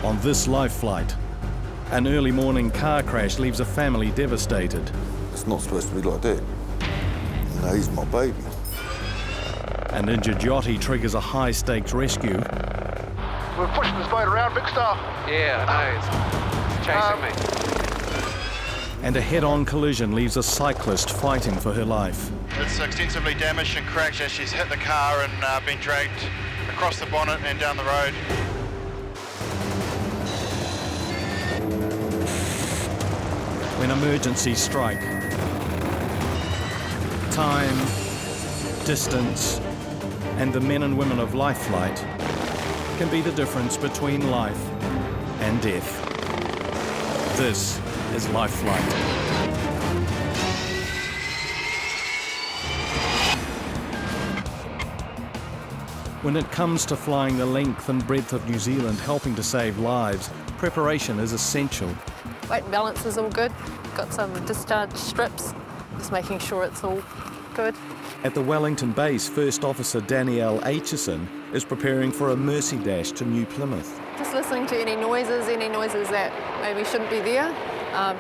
On this life flight, an early morning car crash leaves a family devastated. It's not supposed to be like that. You know, he's my baby. An injured yachty triggers a high-stakes rescue. We're pushing this boat around, Big Star. Yeah, I know, it's chasing me. And a head-on collision leaves a cyclist fighting for her life. It's extensively damaged and cracked as she's hit the car and been dragged across the bonnet and down the road. When emergencies strike, time, distance, and the men and women of life flight can be the difference between life and death. This is Life Flight. When it comes to flying the length and breadth of New Zealand, helping to save lives, preparation is essential. Weight and balance is all good. Got some discharge strips, just making sure it's all good. At the Wellington base, First Officer Danielle Aitchison is preparing for a mercy dash to New Plymouth. Just listening to any noises that maybe shouldn't be there,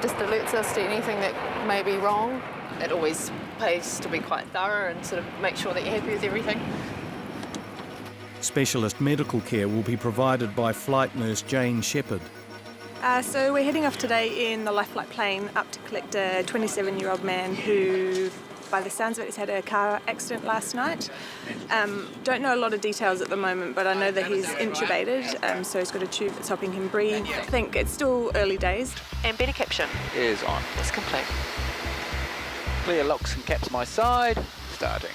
just alerts us to anything that may be wrong. It always pays to be quite thorough and sort of make sure that you're happy with everything. Specialist medical care will be provided by flight nurse Jane Shepherd. So we're heading off today in the Life Flight plane up to collect a 27-year-old man who, by the sounds of it, has had a car accident last night. Don't know a lot of details at the moment, but I know that he's intubated, so he's got a tube that's helping him breathe. I think it's still early days. And better caption Is on. is complete. Clear locks and caps my side. Starting.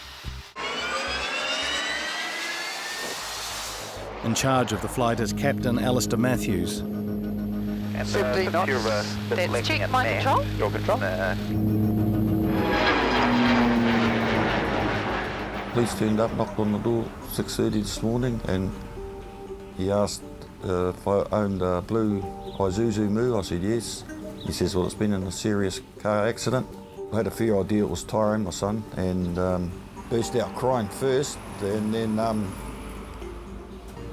In charge of the flight is Captain Alistair Matthews. And That's check my control. Your control. Police turned up, knocked on the door 6:30 this morning, and he asked if I owned a blue Isuzu Moo. I said yes. He says, well, it's been in a serious car accident. I had a fair idea it was Tyrone, my son, and burst out crying first, and then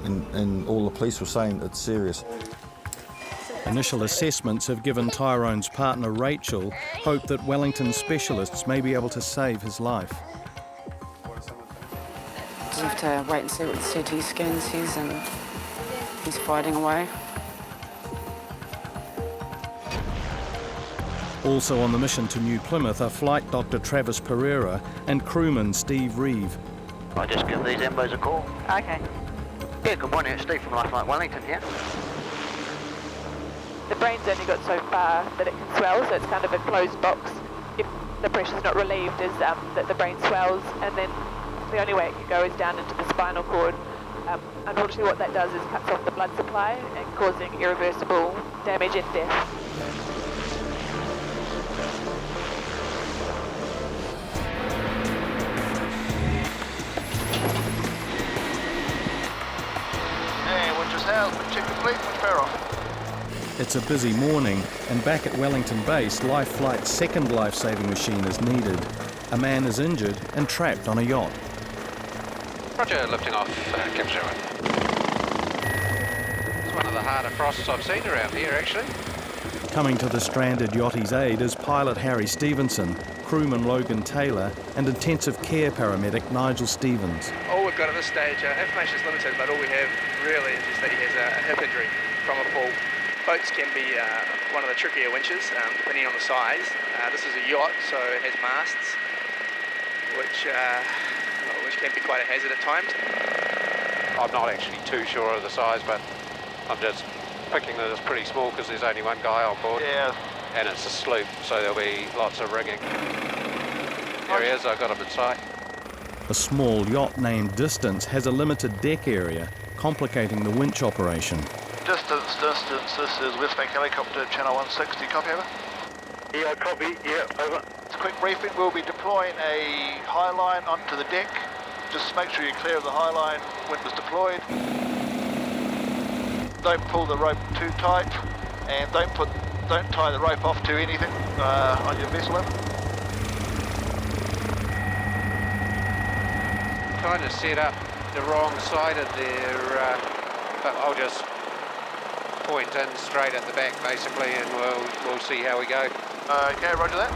and all the police were saying it's serious. Initial assessments have given Tyrone's partner Rachel hope that Wellington specialists may be able to save his life. Just have to wait and see what the CT scan says, and he's fighting away. Also on the mission to New Plymouth are flight doctor Travis Pereira and crewman Steve Reeve. I just give these Ambos a call. Okay. Yeah, good morning, it's Steve from Life Flight Wellington here. The brain's only got so far that it can swell, so it's kind of a closed box. If the pressure's not relieved, is that the brain swells, and then the only way it can go is down into the spinal cord. Unfortunately, what that does is cuts off the blood supply and causing irreversible damage and death. And winch is housed, winch check complete, winch power off. It's a busy morning, and back at Wellington Base, Life Flight's second life-saving machine is needed. A man is injured and trapped on a yacht. Roger, lifting off, capture one. It's one of the harder frosts I've seen around here, actually. Coming to the stranded yachty's aid is pilot Harry Stevenson, crewman Logan Taylor, and intensive care paramedic Nigel Stevens. All we've got at this stage, information is limited, but all we have really is just that he has a hip injury from a fall. Boats can be one of the trickier winches, depending on the size. This is a yacht, so it has masts, which can be quite a hazard at times. I'm not actually too sure of the size, but I'm just picking that it's pretty small because there's only one guy on board. Yeah. And it's a sloop, so there'll be lots of rigging. There he is, I've got him in sight. A small yacht named Distance has a limited deck area, complicating the winch operation. Distance, this is Westbank Helicopter, channel 160, copy over? Yeah, copy, yeah, over. It's a quick briefing, we'll be deploying a high line onto the deck. Just make sure you're clear of the high line when it's deployed. Don't pull the rope too tight, and don't tie the rope off to anything on your vessel. Kind of set up the wrong side of there, but I'll just point in straight at the back, basically, and we'll see how we go. Okay, roger that.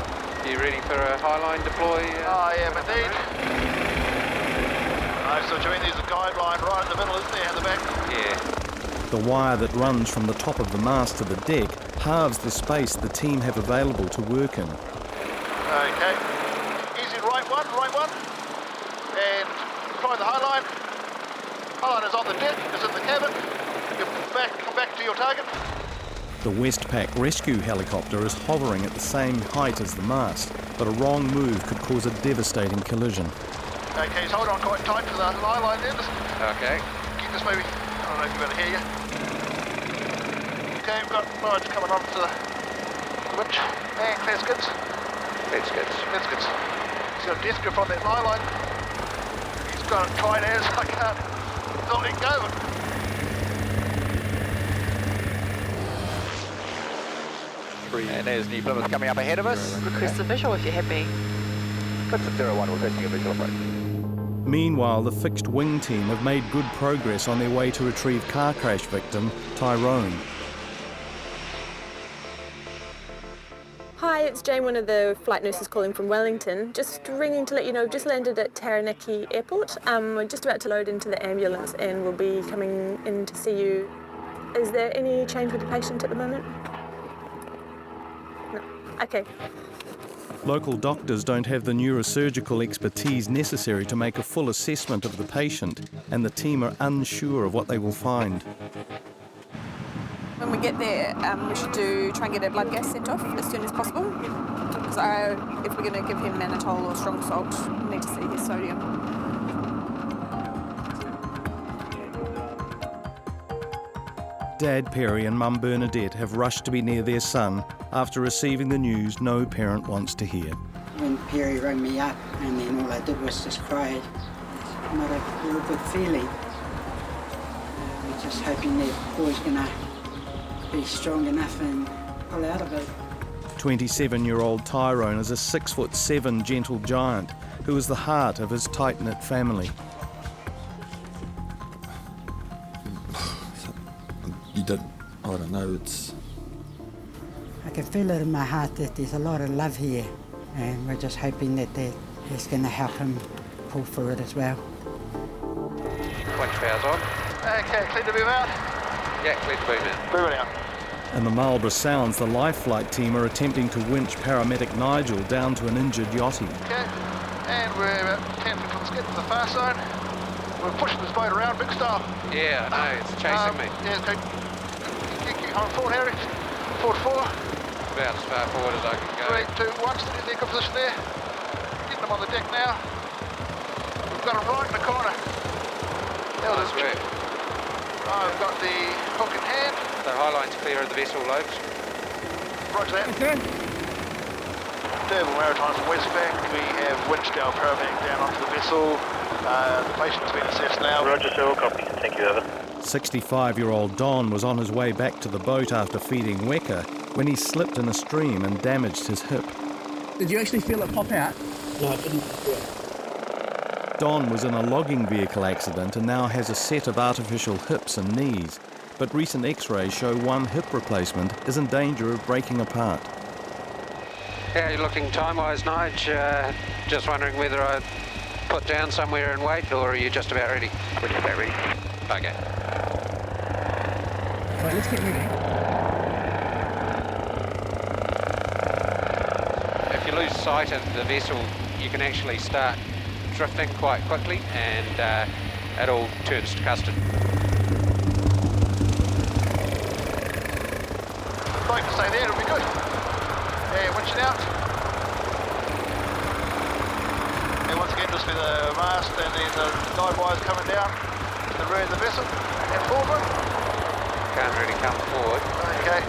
You ready for a highline deploy? I am indeed. So do you mean there's a guideline right in the middle, isn't there, in the back? Yeah. The wire that runs from the top of the mast to the deck halves the space the team have available to work in. Okay. Easy, right one. And apply the highline. Highline is on the deck, is in the cabin. Come back to your target. The Westpac rescue helicopter is hovering at the same height as the mast, but a wrong move could cause a devastating collision. Okay, so hold on quite tight to the highline there. Okay. Keep this maybe, I don't know if you're going to hear you. Okay, we've got Nigel coming on to the winch. And clear skids. Clear skids. He's got a desk grip on that highline. He's got it tight as I can't not let go of it. And there's New Plymouth coming up ahead of us. Request a visual if you're happy. That's a 01 requesting a visual approach. Meanwhile, the fixed wing team have made good progress on their way to retrieve car crash victim Tyrone. Hi, it's Jane, one of the flight nurses calling from Wellington. Just ringing to let you know, just landed at Taranaki Airport. We're just about to load into the ambulance and we'll be coming in to see you. Is there any change with the patient at the moment? No. Okay. Local doctors don't have the neurosurgical expertise necessary to make a full assessment of the patient, and the team are unsure of what they will find. When we get there, we should try and get a blood gas sent off as soon as possible. So if we're going to give him mannitol or strong salt, we need to see his sodium. Dad Perry and Mum Bernadette have rushed to be near their son after receiving the news no parent wants to hear. When Perry rang me up and then all I did was just cry, it's not a real good feeling. We're just hoping that boy's going to be strong enough and pull out of it. 27-year-old Tyrone is a 6'7" gentle giant who is the heart of his tight-knit family. I don't know, it's... I can feel it in my heart that there's a lot of love here, and we're just hoping that is going to help him pull through it as well. Winch power's on. Okay, clear to beam out. Yeah, clear to beam out. Beam out. In the Marlborough Sounds, the life flight team are attempting to winch paramedic Nigel down to an injured yachty. Okay, and we're about 10 feet from the skid to the far side. We're pushing this boat around big style. Yeah, I know, it's chasing me. Yeah, okay. Keep on forward, Harry. Forward 4. About as far forward as I can go. 3, 2, 1, steady the anchor position there. Getting them on the deck now. We've got them right in the corner. Nice work. I've got the hook in hand. The highline's clear of the vessel lobes. Roger that. Durban Maritime from Westpac. We have winched our paramedic down onto the vessel. The patient's been assessed now. Roger, sir. Copy. Thank you, over. 65-year-old Don was on his way back to the boat after feeding Weka when he slipped in a stream and damaged his hip. Did you actually feel it pop out? No, I didn't. Don was in a logging vehicle accident and now has a set of artificial hips and knees, but recent x-rays show one hip replacement is in danger of breaking apart. How are you looking time-wise, Nige? Just wondering whether I put down somewhere and wait, or are you just about ready? We're just about ready. Okay. Right, let's get ready. If you lose sight of the vessel, you can actually start drifting quite quickly, and it all turns to custard. Like to stay there, it'll be good. Yeah, winch it out. And once again, just with the mast and then the guide wires coming down to the rear of the vessel and forward. Can't really come forward. Okay.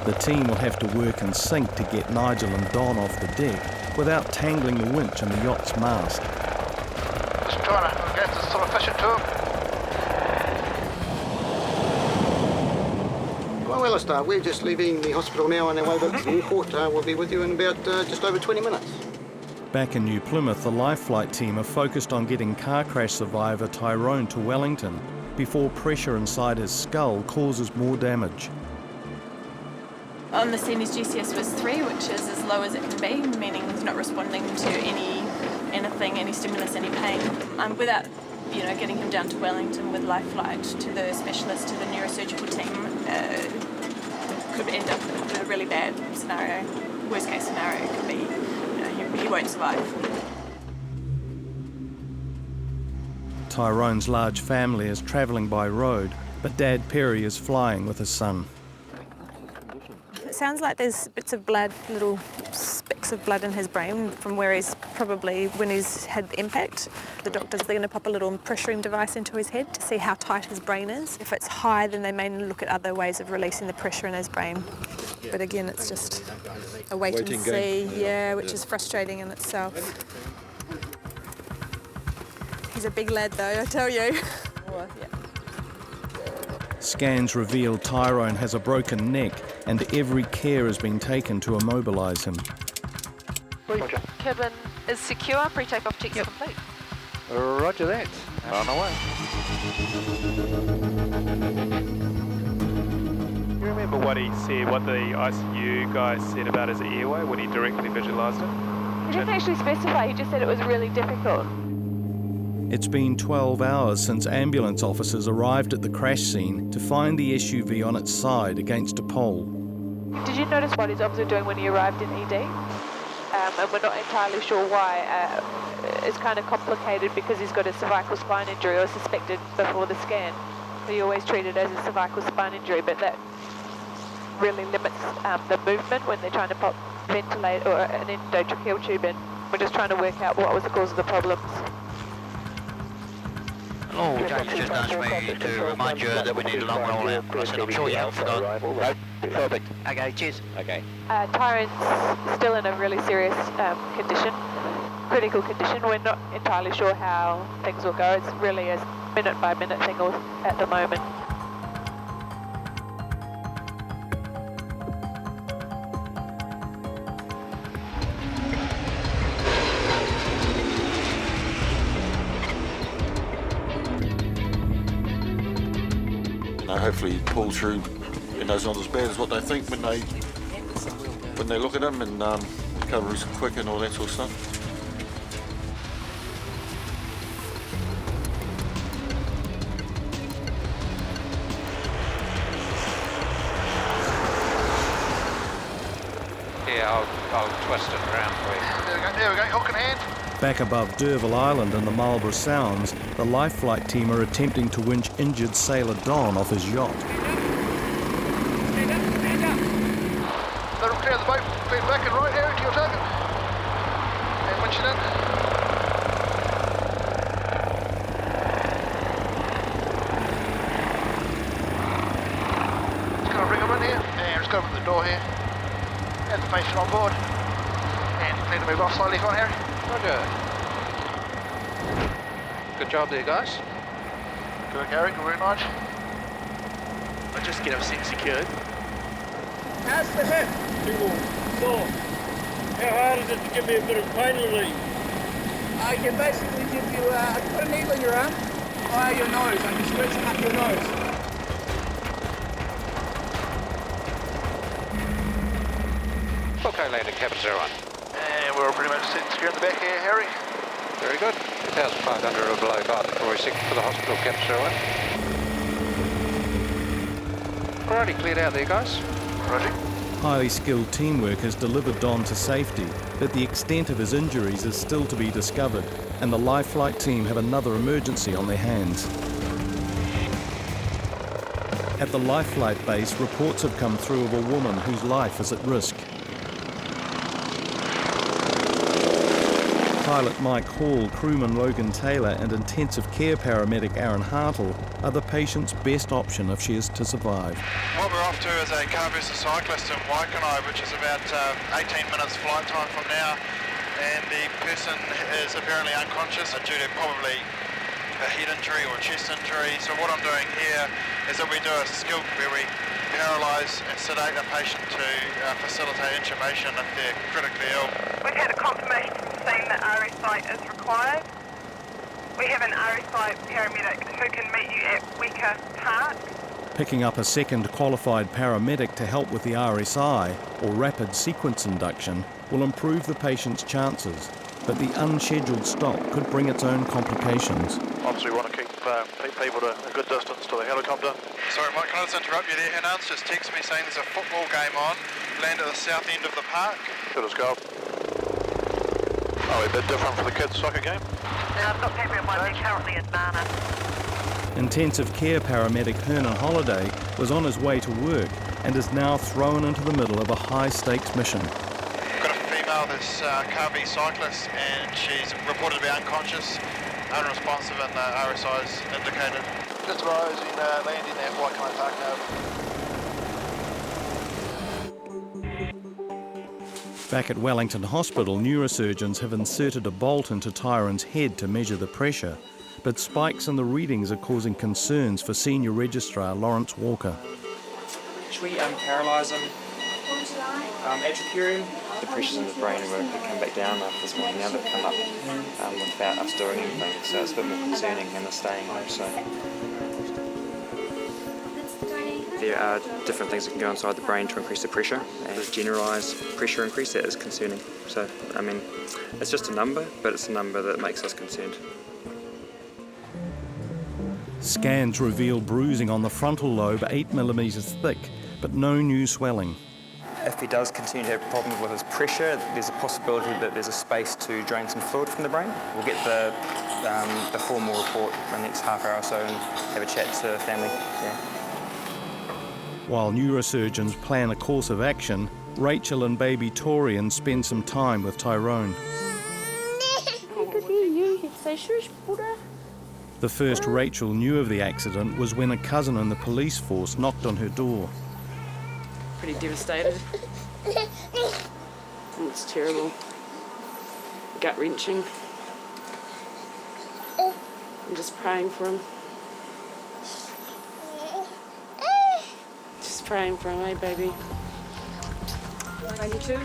The team will have to work in sync to get Nigel and Don off the deck without tangling the winch in the yacht's mast. Just trying to get this sort of fish it to him. Well, Alistair, we're just leaving the hospital now on our way back to the airport. We'll be with you in about just over 20 minutes. Back in New Plymouth, the life flight team are focused on getting car crash survivor Tyrone to Wellington, before pressure inside his skull causes more damage. On the scene, his GCS was 3, which is as low as it can be, meaning he's not responding to anything, any stimulus, any pain. Without, getting him down to Wellington with life flight to the specialist, to the neurosurgical team, could end up in a really bad scenario. Worst case scenario could be, he won't survive. Tyrone's large family is travelling by road, but Dad Perry is flying with his son. It sounds like there's bits of blood, little specks of blood in his brain from where he's probably, when he's had the impact. The doctors are going to pop a little pressuring device into his head to see how tight his brain is. If it's high, then they may look at other ways of releasing the pressure in his brain. But again, it's just a wait and see, which is frustrating in itself. He's a big lad though, I tell you. Scans reveal Tyrone has a broken neck and every care has been taken to immobilise him. Cabin is secure, pre-takeoff checks complete. Roger that. On away. Do you remember what he said, what the ICU guy said about his airway when he directly visualised it? He didn't actually specify, he just said it was really difficult. It's been 12 hours since ambulance officers arrived at the crash scene to find the SUV on its side against a pole. Did you notice what his obs were doing when he arrived in ED? And we're not entirely sure why. It's kind of complicated because he's got a cervical spine injury or suspected before the scan. So you always treat it as a cervical spine injury, but that really limits the movement when they're trying to pop ventilate or an endotracheal tube in. We're just trying to work out what was the cause of the problems. Oh, James just asked me to remind you that we need a long roll out. I said, I'm sure you haven't forgotten. No, perfect. Okay, cheers. Okay. Tyrone's still in a really serious condition, critical condition. We're not entirely sure how things will go. It's really a minute-by-minute thing at the moment. Hopefully he pulls through and it's not as bad as what they think when they look at him, and recovery's quick and all that sort of stuff. Yeah, I'll twist it around for you. There we go, hook in hand. Back above D'Urville Island in the Marlborough Sounds, the life flight team are attempting to winch injured sailor Don off his yacht. Let him clear the boat, feed back and right, Harry, to your target. And winch it in. Just going to bring him in here, and just go open the door here. And the patient on board. And clear to move off slightly, come on, Harry. Roger. Good job there, guys. Good, Harry, good, very much. I'll just get him secured. How's the hip? Sore. How hard is it to give me a bit of pain relief? I can basically give you, I can put a needle in your arm, via your nose. I can stretch it up your nose. Okay, landing cabin 01. And we're pretty much sitting secure in the back here, Harry. Very good. 2,500 or below vibratory signal for the hospital, cabin 01. Alrighty, cleared out there, guys. Roger. Highly skilled teamwork has delivered Don to safety, but the extent of his injuries is still to be discovered, and the life flight team have another emergency on their hands. At the life flight base, reports have come through of a woman whose life is at risk. Pilot Mike Hall, crewman Logan Taylor and intensive care paramedic Aaron Hartle are the patient's best option if she is to survive. What we're off to is a car versus cyclist in Waikanae, which is about 18 minutes flight time from now, and the person is apparently unconscious due to probably a head injury or a chest injury. So what I'm doing here is that we do a skill where we paralyse and sedate a patient to facilitate intubation if they're critically ill. We've had a confirmation from the scene that RSI is required. We have an RSI paramedic who can meet you at Weka Park. Picking up a second qualified paramedic to help with the RSI, or rapid sequence induction, will improve the patient's chances, but the unscheduled stop could bring its own complications. Obviously we want to keep people to a good distance to the helicopter. Sorry Mike, can I just interrupt you there? Hernan's just texted me saying there's a football game on, land at the south end of the park. Let us go. Oh, a bit different for the kids' soccer game? I've got people in my bed currently in Nana. Intensive care paramedic Hernan Holiday was on his way to work and is now thrown into the middle of a high-stakes mission. Got a female that's Carby Cyclist and she's reported to be unconscious, unresponsive, and the RSI's indicated. Just advising landing at Waikanae Park now. Back at Wellington Hospital, neurosurgeons have inserted a bolt into Tyron's head to measure the pressure, but spikes in the readings are causing concerns for Senior Registrar Lawrence Walker. Should we paralyse him? Atrocurium? The pressures in his brain have come back down after this morning. Now they've come up without us doing anything, so it's a bit more concerning, and they're staying home. So there are different things that can go inside the brain to increase the pressure, and this generalised pressure increase that is concerning. So, I mean, it's just a number, but it's a number that makes us concerned. Scans reveal bruising on the frontal lobe 8 millimetres thick, but no new swelling. If he does continue to have problems with his pressure, there's a possibility that there's a space to drain some fluid from the brain. We'll get the formal report in the next half hour or so and have a chat to family. Yeah. While neurosurgeons plan a course of action, Rachel and baby Torian spend some time with Tyrone. The first Rachel knew of the accident was when a cousin in the police force knocked on her door. Pretty devastated. It's terrible. Gut-wrenching. I'm just praying for him. Just praying for him, eh, baby? 92.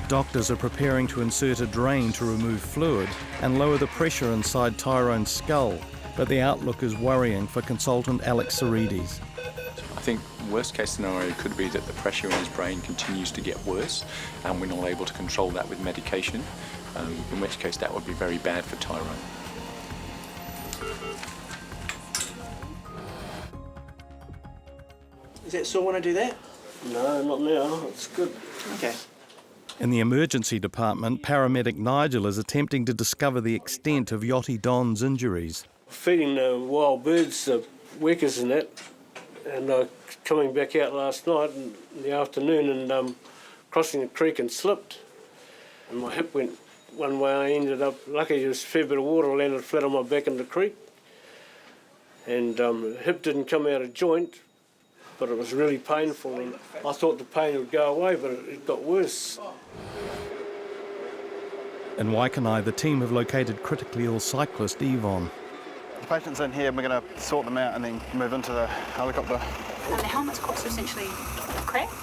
Doctors are preparing to insert a drain to remove fluid and lower the pressure inside Tyrone's skull, but the outlook is worrying for consultant Alex Sarides. I think worst case scenario could be that the pressure in his brain continues to get worse and we're not able to control that with medication, in which case that would be very bad for Tyrone. Is that sore when I do that? No, not now. It's good. Okay. In the emergency department, paramedic Nigel is attempting to discover the extent of Yachty Don's injuries. Feeding the wild birds, the wekas and that, and coming back out last night in the afternoon and crossing the creek and slipped. And my hip went one way. I ended up, lucky there was a fair bit of water, I landed flat on my back in the creek. And the hip didn't come out of joint, but it was really painful. And I thought the pain would go away, but it got worse. In Waikanae, the team have located critically ill cyclist Yvonne. The patient's in here and we're going to sort them out and then move into the helicopter. And the helmet's also essentially cracked.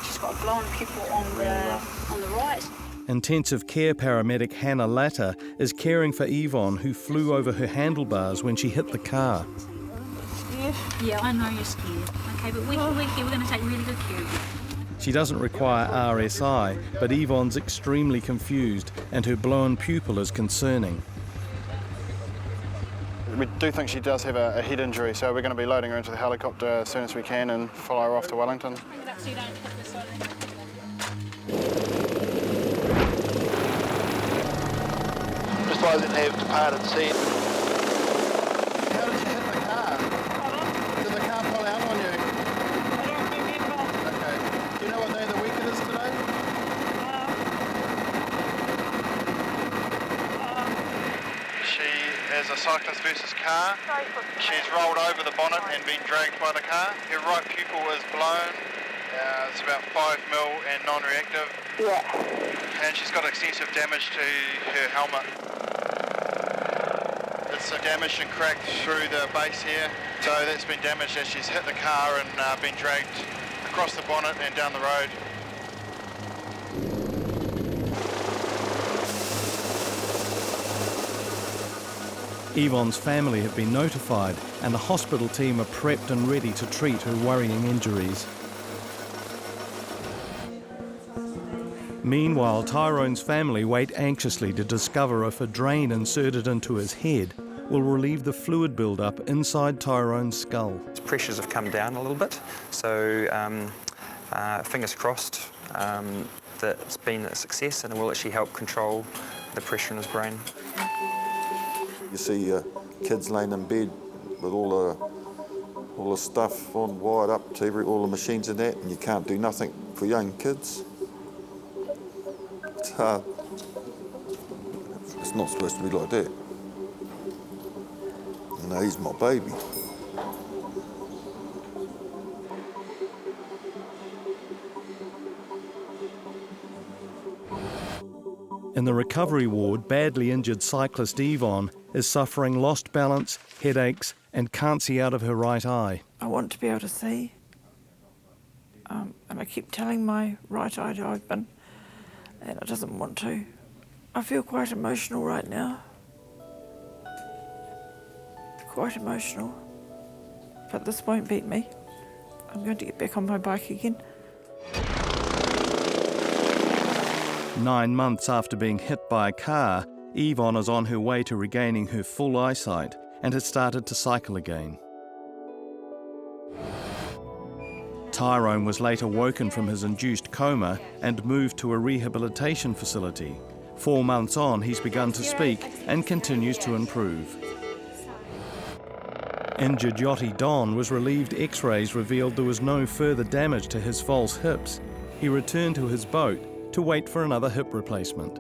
She's got a blown pupil on the right. Intensive care paramedic Hannah Latta is caring for Yvonne, who flew over her handlebars when she hit the car. Yeah, I know you're scared. Okay, but we're here. We're going to take really good care of you. She doesn't require RSI, but Yvonne's extremely confused and her blown pupil is concerning. We do think she does have a head injury, so we're going to be loading her into the helicopter as soon as we can and follow her off to Wellington. Just advising have departed scene. How did you hit the car? Did the car pull out on you? I don't remember. Okay. Do you know what day of the week it is today? She is a cyclist versus car. She's rolled over the bonnet and been dragged by the car. Her right pupil is blown. It's about 5 mil and non-reactive. Yeah. And she's got extensive damage to her helmet. It's damaged and cracked through the base here. So that's been damaged as she's hit the car and been dragged across the bonnet and down the road. Yvonne's family have been notified and the hospital team are prepped and ready to treat her worrying injuries. Meanwhile, Tyrone's family wait anxiously to discover if a drain inserted into his head will relieve the fluid build-up inside Tyrone's skull. His pressures have come down a little bit, so fingers crossed that it's been a success and it will actually help control the pressure in his brain. You see kids laying in bed with all the stuff on wired up to all the machines and that, and you can't do nothing for young kids. It's hard. It's not supposed to be like that. You know, he's my baby. In the recovery ward, badly injured cyclist Yvonne is suffering lost balance, headaches, and can't see out of her right eye. I want to be able to see, and I keep telling my right eye to open, and it doesn't want to. I feel quite emotional right now. Quite emotional. But this won't beat me. I'm going to get back on my bike again. 9 months after being hit by a car, Yvonne is on her way to regaining her full eyesight and has started to cycle again. Tyrone was later woken from his induced coma and moved to a rehabilitation facility. 4 months on, he's begun to speak and continues to improve. Injured yachty Don was relieved X-rays revealed there was no further damage to his false hips. He returned to his boat to wait for another hip replacement.